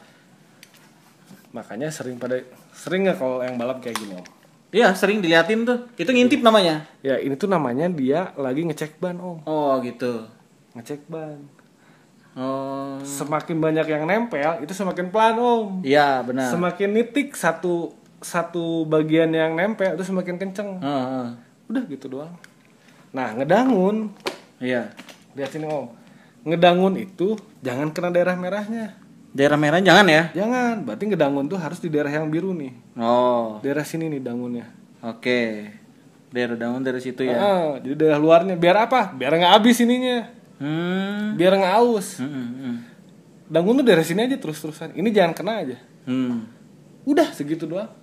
Makanya sering nggak kalau yang balap kayak gini Om? Iya, sering diliatin tuh. Itu ngintip namanya. Ya, ini tuh namanya dia lagi ngecek ban Om. Oh, gitu. Ngecek ban. Oh. Semakin banyak yang nempel, itu semakin pelan Om. Iya, benar. Semakin nitik satu bagian yang nempel itu semakin kenceng. Udah gitu doang. Nah, ngedangun. Iya. Lihat sini Om. Ngedangun itu jangan kena daerah merahnya. Daerah merah jangan ya? Jangan. Berarti ngedangun tuh harus di daerah yang biru nih. Oh. Daerah sini nih dangunnya. Oke. Daerah dangun dari situ ya. Jadi daerah luarnya biar apa? Biar nggak habis ininya. Biar nggak aus. Dangun tuh daerah sini aja terus-terusan. Ini jangan kena aja. Udah segitu doang.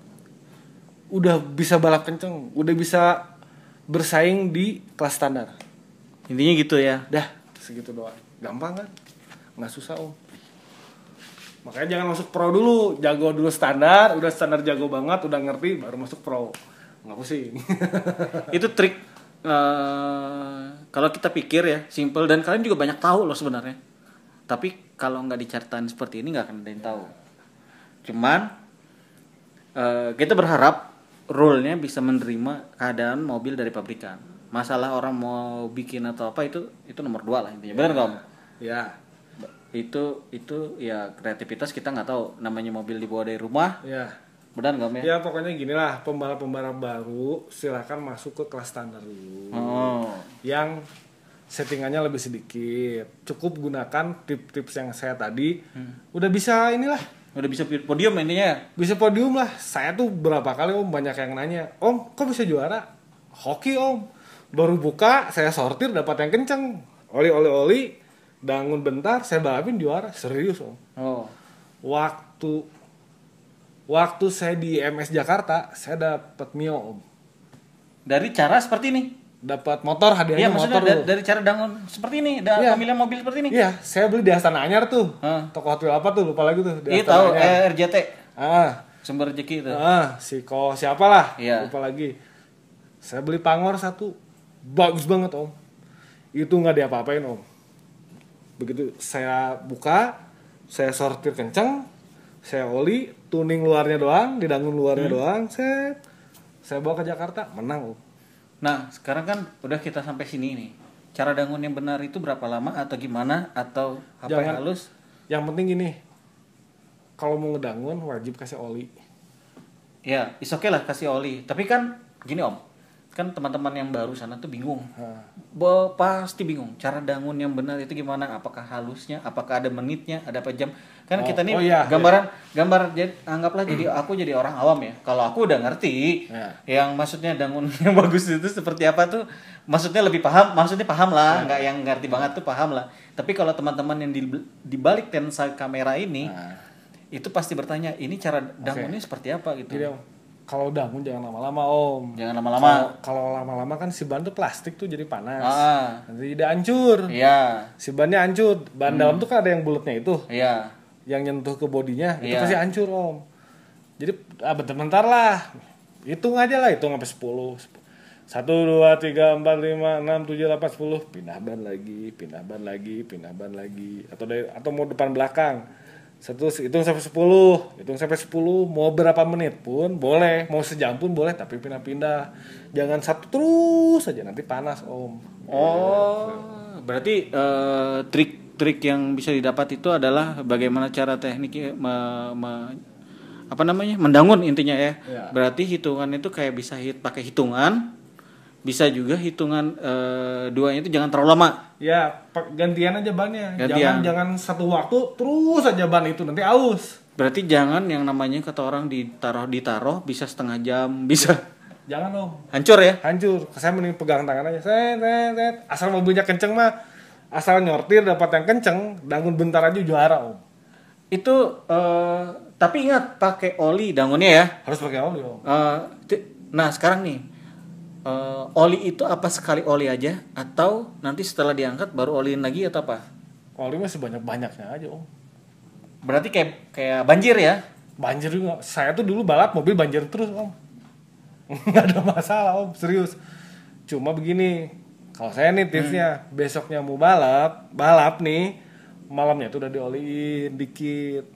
Udah bisa balap kenceng. Udah bisa bersaing di kelas standar. Intinya gitu ya. Dah segitu doang. Gampang kan? Nggak susah Om. Makanya jangan masuk pro dulu. Jago dulu standar. Udah standar jago banget. Udah ngerti. Baru masuk pro. Nggak pusing. Itu trik. Kalau kita pikir ya simple. Dan kalian juga banyak tahu loh sebenarnya. Tapi kalau nggak dicaritain seperti ini nggak akan ada yang tahu. Cuman kita berharap rule-nya bisa menerima keadaan mobil dari pabrikan. Masalah orang mau bikin atau apa itu nomor 2 lah intinya. Benar nggak Om? Ya. Itu ya kreativitas kita nggak tahu. Namanya mobil dibawa dari rumah. Ya. Benar nggak Om ya? Ya pokoknya gini lah, pembalap-pembalap baru silakan masuk ke kelas standar dulu. Yang settingannya lebih sedikit. Cukup gunakan tips-tips yang saya tadi. Udah bisa inilah. Udah bisa podium intinya. Bisa podium lah. Saya tuh berapa kali Om banyak yang nanya, Om kok bisa juara? Hoki Om. Baru buka saya sortir dapat yang kenceng. Oli, dangun bentar saya balapin juara. Serius Om. Waktu saya di MS Jakarta, saya dapat Mio Om. Dari cara seperti ini. Dapat motor, hadiahnya motor. Dari cara dangun seperti ini, pemilihan mobil seperti ini. Iya, saya beli di Astana Anyar tuh. Toko Hot Wheels apa tuh? Lupa lagi tuh. Iya tahu, RJT. Sumber rezeki itu. Siapa lah? Iya. Lupa lagi. Saya beli Pangor 1. Bagus banget Om. Itu nggak diapa-apain Om. Begitu saya buka, saya sortir kenceng, saya oli, tuning luarnya doang, didangun luarnya doang, saya bawa ke Jakarta, menang Om. Nah sekarang kan udah kita sampai sini nih. Cara dangun yang benar itu berapa lama atau gimana atau apa yang halus? Yang penting gini, kalau mau ngedangun wajib kasih oli. Ya, oke lah kasih oli. Tapi kan gini Om, kan teman-teman yang baru sana tuh bingung. Pasti bingung. Cara dangun yang benar itu gimana? Apakah halusnya? Apakah ada menitnya? Ada apa jam? Kan kita nih gambar anggaplah jadi aku jadi orang awam ya. Kalau aku udah ngerti yang maksudnya dangun yang bagus itu seperti apa tuh, maksudnya lebih paham, maksudnya paham lah, nggak yang ngerti banget tuh paham lah. Tapi kalau teman-teman yang di balik lensa kamera ini itu pasti bertanya, ini cara dangunnya seperti apa gitu. Jadi, kalau dangun jangan lama-lama Om. Jangan lama-lama. Kalau lama-lama kan si ban tuh plastik tuh jadi panas. Nanti tidak hancur. Iya. Si bannya hancur. Ban dalam tuh kan ada yang bulatnya itu. Iya. Yang nyentuh ke bodinya itu pasti hancur Om. Jadi bentar-bentar lah. Hitung aja lah, hitung sampai 10. 1, 2, 3, 4, 5, 6, 7, 8, 10. Pindah ban lagi, pindah ban lagi, pindah ban lagi. Atau mau depan belakang. Hitung sampai 10. Hitung sampai 10. Mau berapa menit pun boleh. Mau sejam pun boleh, tapi pindah-pindah. Jangan satu terus aja, nanti panas om. Berarti trik yang bisa didapat itu adalah bagaimana cara tekniknya mendangun intinya ya. Berarti hitungan itu kayak bisa pakai hitungan, bisa juga hitungan duanya itu jangan terlalu lama. Ya, gantian aja bannya. Jangan satu waktu terus aja ban itu, nanti aus. Berarti jangan yang namanya kata orang ditaruh bisa setengah jam, bisa. Jangan om. Hancur ya? Hancur. Saya mending pegang tangan aja. Set. Asal mobilnya kenceng mah, asal nyortir dapat yang kenceng, dangun bentar aja juara om. Itu tapi ingat pakai oli dangunnya ya. Harus pakai oli om. Nah sekarang nih oli itu apa sekali oli aja atau nanti setelah diangkat baru oliin lagi atau apa? Oli mah sebanyak-banyaknya aja om. Berarti kayak banjir ya? Banjir juga. Saya tuh dulu balap mobil banjir terus om. Nggak ada masalah om, serius. Cuma begini, kalau saya nih tipsnya, besoknya mau balap nih, malamnya tuh udah dioliin dikit.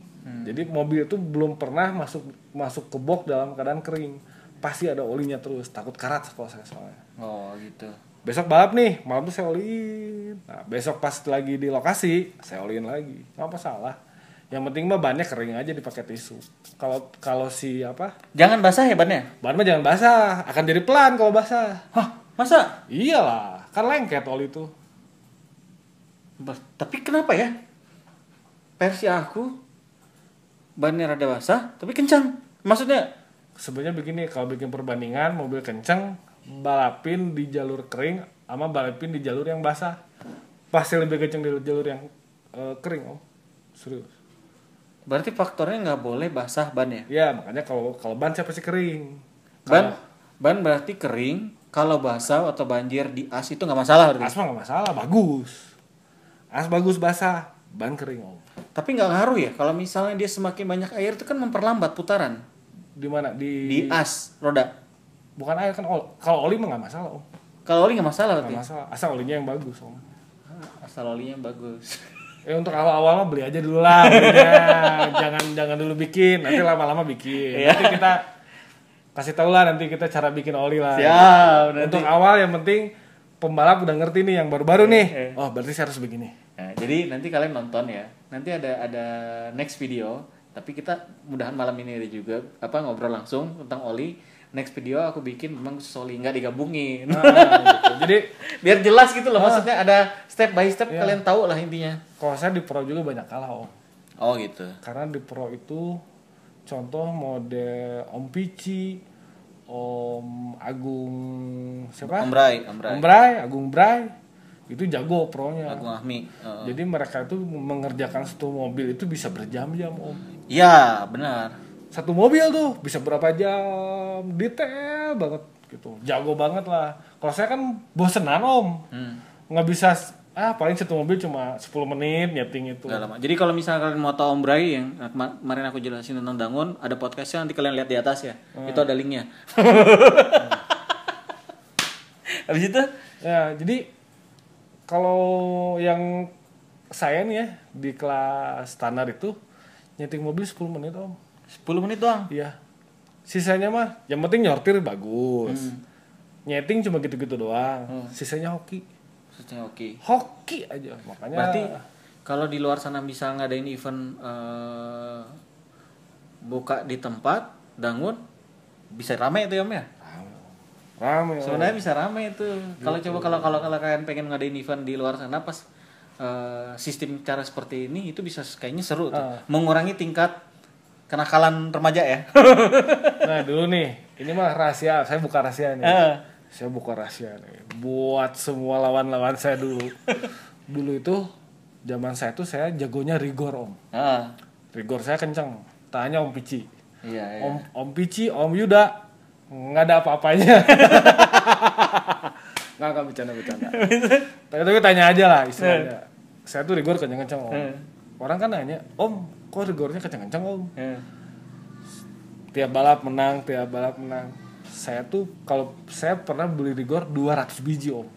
Jadi mobil itu belum pernah masuk ke box dalam keadaan kering. Pasti ada olinya terus, takut karat kalau saya soalnya. Oh gitu. Besok balap nih, malam tuh saya oliin. Nah, besok pas lagi di lokasi, saya oliin lagi. Nggak apa salah. Yang penting mah bannya kering aja dipakai tisu. Kalau Jangan basah ya bannya? Ban mah jangan basah, akan jadi pelan kalau basah. Hah, masa? Iyalah, kan lengket oli itu. Tapi kenapa ya? Versi aku bannya rada basah, tapi kencang. Maksudnya? Sebenarnya begini, kalau bikin perbandingan mobil kencang, balapin di jalur kering sama balapin di jalur yang basah. Pasti lebih kencang di jalur yang kering om. Serius. Berarti faktornya nggak boleh basah ban ya? Ya makanya kalau ban saya pasti kering. Ban berarti kering. Kalau basah atau banjir di as itu nggak masalah berarti? As mah nggak masalah, bagus. As bagus basah, ban kering om. Tapi nggak ngaruh ya kalau misalnya dia semakin banyak air itu kan memperlambat putaran. Di mana? Di as roda. Bukan air kan kalau oli mah nggak masalah om. Kalau oli nggak masalah berarti? Nggak masalah, asal olinya yang bagus om. Asal olinya yang bagus. Untuk awal-awal mah beli aja dulu lah belinya. jangan dulu bikin, nanti lama-lama bikin. Nanti kita kasih tahu lah nanti kita cara bikin oli lah. Siap. Untuk awal yang penting pembalap udah ngerti nih yang baru-baru nih. Oh berarti saya harus begini. Nah, jadi nanti kalian nonton ya. Nanti ada next video. Tapi kita mudahan malam ini ada juga ngobrol langsung tentang oli. Next video aku bikin memang khusus oli, nggak digabungin. Nah, gitu. Jadi biar jelas gitu loh, maksudnya ada step by step kalian tahu lah intinya. Kalau saya di Pro juga banyak kalah om. Oh gitu. Karena di Pro itu contoh model Om Pici, Om Agung siapa? Om Bray. Agung Bray. Itu jago pronya. Agung Ahmi. Jadi mereka itu mengerjakan satu mobil itu bisa berjam-jam om. Iya benar. Satu mobil tuh bisa berapa jam, detail banget gitu, jago banget lah. Kalau saya kan bosenan om, nggak bisa paling satu mobil cuma 10 menit nyeting itu. Gak lama. Jadi kalau misalnya kalian mau tahu Om Bray yang kemarin aku jelasin tentang dangun, ada podcastnya nanti kalian lihat di atas ya. Itu ada linknya. Habis itu? Ya jadi kalau yang saya nih ya di kelas standar itu nyeting mobil 10 menit om. 10 menit doang? Iya. Sisanya mah yang penting nyortir bagus. Nyeting cuma gitu-gitu doang. Sisanya hoki. Hoki aja. Makanya berarti kalau di luar sana bisa ngadain event buka di tempat dangun bisa rame itu ya om ya? Rame. Sebenarnya bisa rame itu. Kalau coba kalau kalian pengen ngadain event di luar sana pas sistem cara seperti ini itu bisa kayaknya seru tuh. Mengurangi tingkat kenakalan remaja ya. Nah dulu nih, ini mah rahasia, saya buka rahasia nih. Saya buka rahasia nih. Buat semua lawan-lawan saya dulu. Dulu itu zaman saya tuh saya jagonya rigor om. Rigor saya kenceng. Tanya Om Pici. Iya. Om Pici, Om Yuda, nggak ada apa-apanya. Nggak bercanda. Tapi tanya aja lah istilahnya. Saya tuh rigor kenceng-kenceng om. Orang kan nanya, Om, kok rigornya kenceng-kenceng om? Tiap balap menang. Saya tuh kalau saya pernah beli rigor 200 biji om.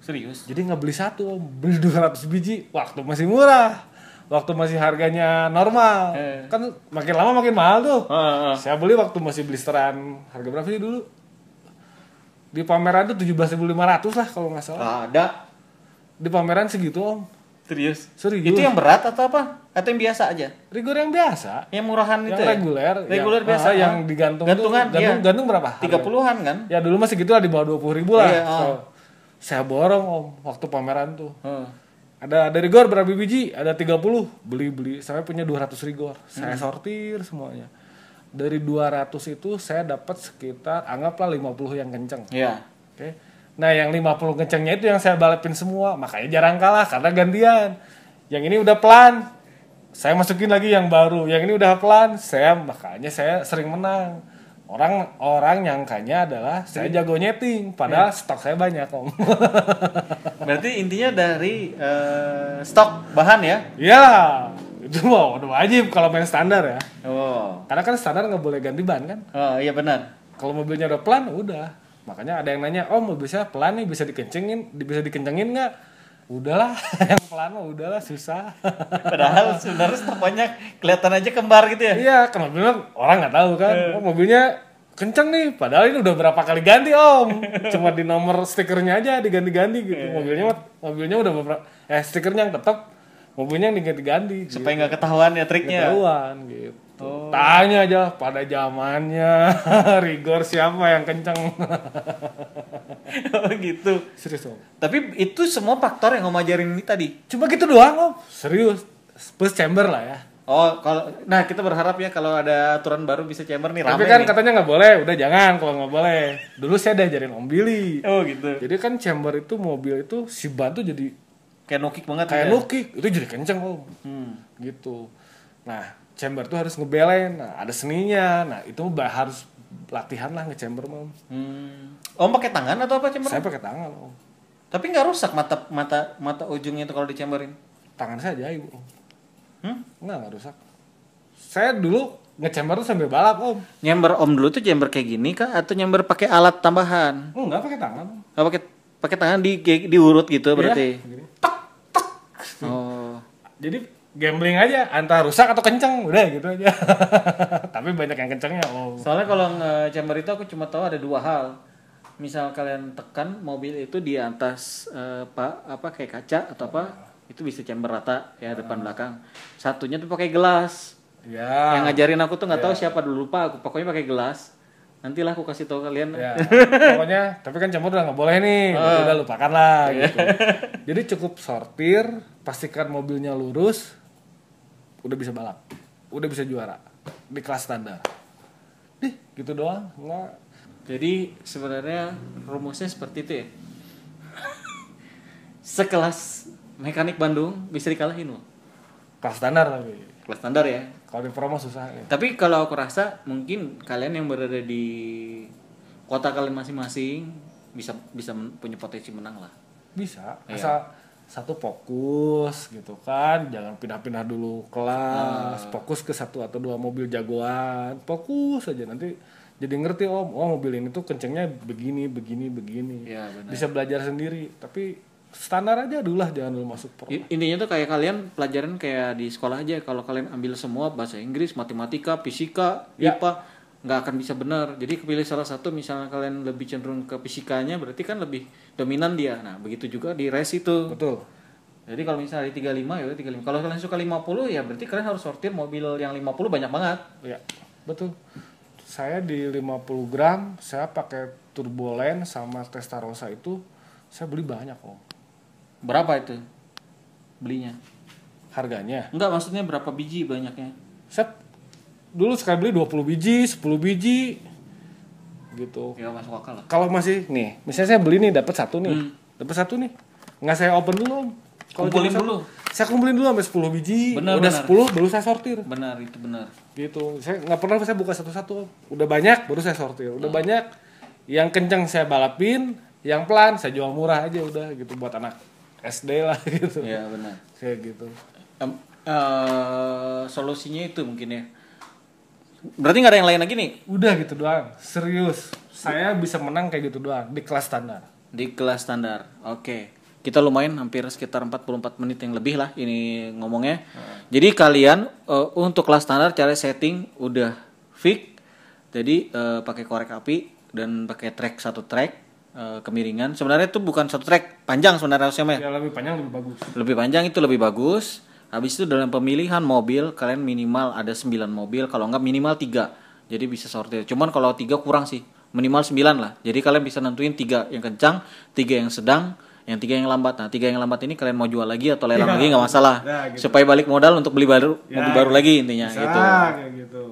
Serius? Jadi nggak beli satu om, beli 200 biji. Waktu masih murah, waktu masih harganya normal. Kan makin lama makin mahal tuh. Saya beli waktu masih blisteran, harga berapa sih dulu? Di pameran tuh 17.500 lah kalau nggak salah. Ada. Di pameran segitu om. Serius? Serius. Itu yang berat atau apa? Atau yang biasa aja? Rigor yang biasa. Yang murahan Yang itu ya? reguler. Reguler biasa. Yang digantung gantungan, tuh, gantung berapa? 30-an kan? Ya dulu masih gitu lah, di bawah 20.000 lah. Iya, Saya borong om waktu pameran tuh. Ada rigor berapa biji? Ada 30. Beli. Saya punya 200 rigor. Saya sortir semuanya. Dari 200 itu saya dapat sekitar anggaplah 50 yang kenceng. Iya. Oke. Nah, yang 50 kencengnya itu yang saya balapin semua. Makanya jarang kalah karena gantian. Yang ini udah pelan, saya masukin lagi yang baru. Yang ini udah pelan, makanya saya sering menang. Orang nyangkanya adalah saya jago nyeting, padahal stok saya banyak om. Berarti intinya dari stok bahan ya? Iya, itu udah wajib kalau main standar ya. Oh. Karena kan standar nggak boleh ganti ban kan. Oh iya benar. Kalau mobilnya udah pelan, udah. Makanya ada yang nanya, mobil saya pelan nih, bisa dikencengin nggak? Udahlah, yang pelan mah udahlah, susah. Padahal sebenarnya stok banyak, kelihatan aja kembar gitu ya. Iya, kan mobilnya orang nggak tahu kan. Mobilnya kenceng nih, padahal ini udah berapa kali ganti om. Cuma di nomor stikernya aja diganti-ganti gitu. Mobilnya udah beberapa, stikernya yang tetap, mobilnya yang diganti-ganti. Supaya nggak ketahuan ya triknya. Ketahuan gitu. Tanya aja pada zamannya rigor siapa yang kenceng. Oh gitu. Serius om. Tapi itu semua faktor yang Om ajarin ini tadi. Cuma gitu doang om. Serius. Plus chamber lah ya. Oh, nah kita berharap ya kalau ada aturan baru bisa chamber nih rame. Tapi kan nih. katanya nggak boleh. Udah jangan kalau nggak boleh. Dulu saya diajarin Om Billy. Oh gitu. Jadi kan chamber itu mobil itu si ban tuh jadi Kayak nukik banget. kayak ya? nukik. Itu jadi kenceng om. Gitu. Nah chamber tuh harus ngebelen. Nah ada seninya. Nah itu harus latihan lah nge-chamber om. Om pakai tangan atau apa chamber? Saya pakai tangan om. Tapi nggak rusak mata ujungnya itu kalau dicamberin? Tangan saya ajaib om. Nggak rusak. Saya dulu nge-chamber tuh sambil balap om. Nyamber Om dulu tuh chamber kayak gini kah atau nyamber pakai alat tambahan? Nggak pakai tangan. Nggak pakai tangan diurut gitu berarti. Iya, Tok. Oh. Jadi gambling aja antara rusak atau kenceng udah gitu aja. Tapi banyak yang kencengnya om. Soalnya kalau chamber itu aku cuma tahu ada dua hal. Misal kalian tekan mobil itu di atas kayak kaca atau apa, itu bisa chamber rata ya depan belakang. Satunya tuh pakai gelas. Ya. Yang ngajarin aku tuh nggak tahu siapa dulu, lupa aku. Pokoknya pakai gelas. Nantilah aku kasih tahu kalian. Ya. Pokoknya tapi kan chamber udah nggak boleh nih. Udah lupakan lah gitu. Jadi cukup sortir, pastikan mobilnya lurus, udah bisa balap. Udah bisa juara di kelas standar. Gitu doang. Nggak. Jadi sebenarnya rumusnya seperti itu ya. Sekelas mekanik Bandung bisa dikalahin loh. Kelas standar tapi. Kelas standar ya. Kalau di promo susah ya. Tapi kalau aku rasa mungkin kalian yang berada di kota kalian masing-masing bisa punya potensi menang lah. Bisa. Iya. Asal satu fokus gitu kan, jangan pindah-pindah dulu kelas. Fokus ke satu atau dua mobil jagoan. Fokus aja nanti jadi ngerti om, mobil ini tuh kencengnya begini. Iya, benar. Bisa belajar sendiri, tapi standar aja dulu lah, jangan dulu masuk pro. Intinya tuh kayak kalian pelajaran kayak di sekolah aja. Kalau kalian ambil semua bahasa Inggris, matematika, fisika, IPA, nggak akan bisa benar. Jadi kepilih salah satu, misalnya kalian lebih cenderung ke fisikanya, berarti kan lebih dominan dia. Nah begitu juga di race itu. Betul. Jadi kalau misalnya di 35 ya udah 35. Kalau kalian suka 50 ya berarti kalian harus sortir mobil yang 50 banyak banget. Ya, betul. Saya di 50 gram, saya pakai Turboland sama Testarossa itu, saya beli banyak om. Berapa itu belinya? Harganya? Enggak, maksudnya berapa biji banyaknya? Saya dulu sekali beli 20 biji, 10 biji gitu. Ya masuk akal lah. Kalau masih nih, misalnya saya beli nih dapat satu nih. Dapat satu nih. Nggak saya open dulu om. Kumpulin dulu. Saya kumpulin dulu sampai 10 biji. Benar, udah benar. 10 baru saya sortir. Benar, itu benar. Gitu. Saya nggak pernah saya buka satu-satu om. Udah banyak baru saya sortir. Udah banyak yang kencang saya balapin, yang pelan saya jual murah aja udah gitu buat anak SD lah gitu. Iya, benar. Kayak gitu. Solusinya itu mungkin ya. Berarti nggak ada yang lain lagi nih? Udah gitu doang. Serius. Saya bisa menang kayak gitu doang di kelas standar. Di kelas standar. Oke. Kita lumayan hampir sekitar 44 menit yang lebih lah ini ngomongnya. Jadi kalian untuk kelas standar cara setting udah fix. Jadi pakai korek api dan pakai track satu track kemiringan. Sebenarnya itu bukan satu track, panjang sebenarnya harusnya Ya lebih panjang lebih bagus. Lebih panjang itu lebih bagus. Habis itu dalam pemilihan mobil kalian minimal ada 9 mobil, kalau enggak minimal 3. Jadi bisa sortir. Cuman kalau 3 kurang sih. Minimal 9 lah. Jadi kalian bisa nentuin 3 yang kencang, 3 yang sedang, yang 3 yang lambat. Nah, 3 yang lambat ini kalian mau jual lagi atau lelang lagi enggak masalah. Nah, gitu. Supaya balik modal untuk beli mobil baru lagi intinya Bisa, gitu. Kayak gitu.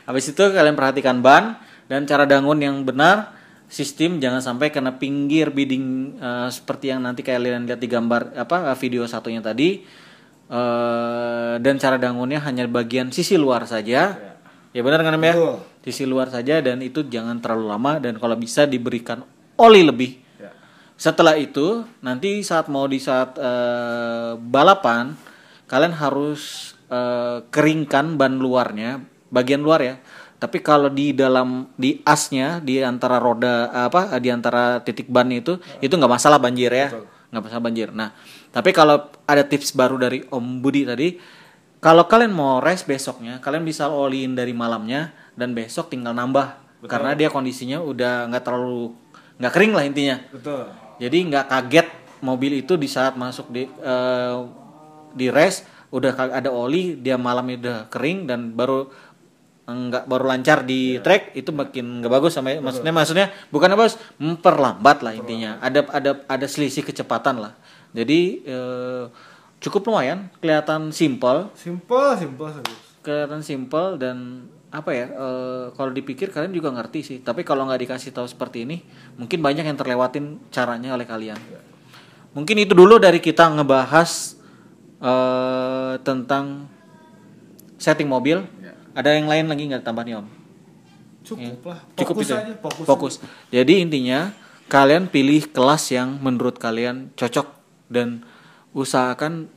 Habis itu kalian perhatikan ban dan cara dangun yang benar, sistem jangan sampai kena pinggir bidding seperti yang nanti kalian lihat di gambar video satunya tadi. Dan cara dangunnya hanya bagian sisi luar saja. Ya benar kan ya? Betul. Sisi luar saja dan itu jangan terlalu lama dan kalau bisa diberikan oli lebih. Ya. Setelah itu nanti saat balapan kalian harus keringkan ban luarnya, bagian luar ya. Tapi kalau di asnya di antara roda di antara titik ban itu nggak masalah banjir ya. Nggak masalah banjir. Nah, tapi kalau ada tips baru dari Om Budi tadi, kalau kalian mau race besoknya, kalian bisa oliin dari malamnya dan besok tinggal nambah. Betul. Karena dia kondisinya udah nggak kering lah intinya. Betul. Jadi nggak kaget mobil itu di saat masuk di race udah ada oli, dia malamnya udah kering dan baru lancar di track, itu makin nggak bagus sama maksudnya bukan bagus, memperlambat lah intinya. Ada selisih kecepatan lah. Jadi cukup lumayan, kelihatan simple kelihatan simple dan kalau dipikir kalian juga ngerti sih. Tapi kalau nggak dikasih tahu seperti ini, mungkin banyak yang terlewatin caranya oleh kalian. Mungkin itu dulu dari kita ngebahas tentang setting mobil. Ada yang lain lagi nggak tambah nih Om? Cukup lah. Cukup Fokus itu. aja. Fokus. Jadi intinya kalian pilih kelas yang menurut kalian cocok dan usahakan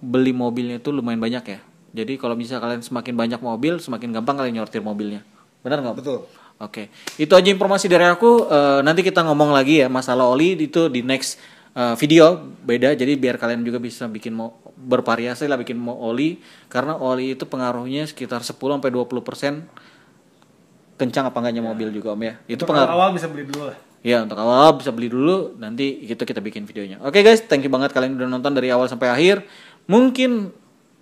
beli mobilnya itu lumayan banyak ya. Jadi kalau bisa kalian semakin banyak mobil, semakin gampang kalian nyortir mobilnya. Benar nggak? Betul. Oke. Itu aja informasi dari aku. Nanti kita ngomong lagi ya masalah oli itu di next video beda. Jadi biar kalian juga bisa bikin bervariasi lah bikin oli, karena oli itu pengaruhnya sekitar 10-20% kencang apa enggaknya mobil juga Om ya. Itu pengaruh. Awal bisa beli dulu lah. Ya, untuk awal bisa beli dulu, nanti itu kita bikin videonya. Oke guys, thank you banget kalian udah nonton dari awal sampai akhir. Mungkin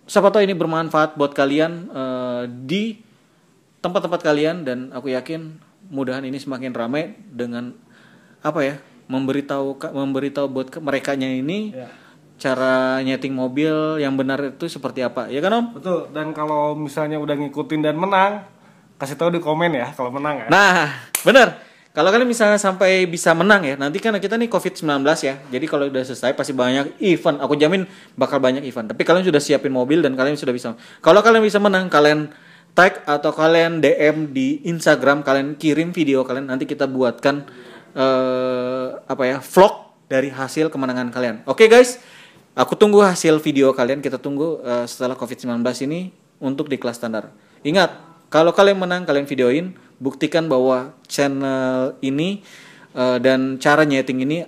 siapa tahu ini bermanfaat buat kalian di tempat-tempat kalian, dan aku yakin mudahan ini semakin ramai dengan memberitahu buat merekanya ini cara nyeting mobil yang benar itu seperti apa, ya kan Om? Betul. Dan kalau misalnya udah ngikutin dan menang, kasih tahu di komen ya kalau menang ya. Nah, benar. Kalau kalian misalnya sampai bisa menang ya, nanti kan kita nih COVID-19 ya. Jadi kalau udah selesai pasti banyak event. Aku jamin bakal banyak event. Tapi kalian sudah siapin mobil dan kalian sudah bisa. Kalau kalian bisa menang, kalian tag atau kalian DM di Instagram, kalian kirim video kalian, nanti kita buatkan vlog dari hasil kemenangan kalian. Oke guys, aku tunggu hasil video kalian. Kita tunggu setelah COVID-19 ini untuk di kelas standar. Ingat, kalau kalian menang, kalian videoin, buktikan bahwa channel ini dan cara nyeting ini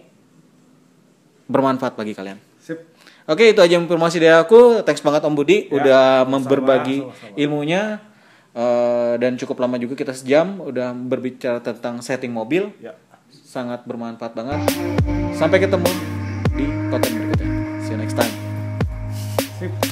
bermanfaat bagi kalian. Sip. Oke, itu aja informasi dari aku. Thanks banget Om Budi udah berbagi ilmunya, dan cukup lama juga, kita sejam udah berbicara tentang setting mobil. Sangat bermanfaat banget. Sampai ketemu di konten berikutnya. See you next time. Sip.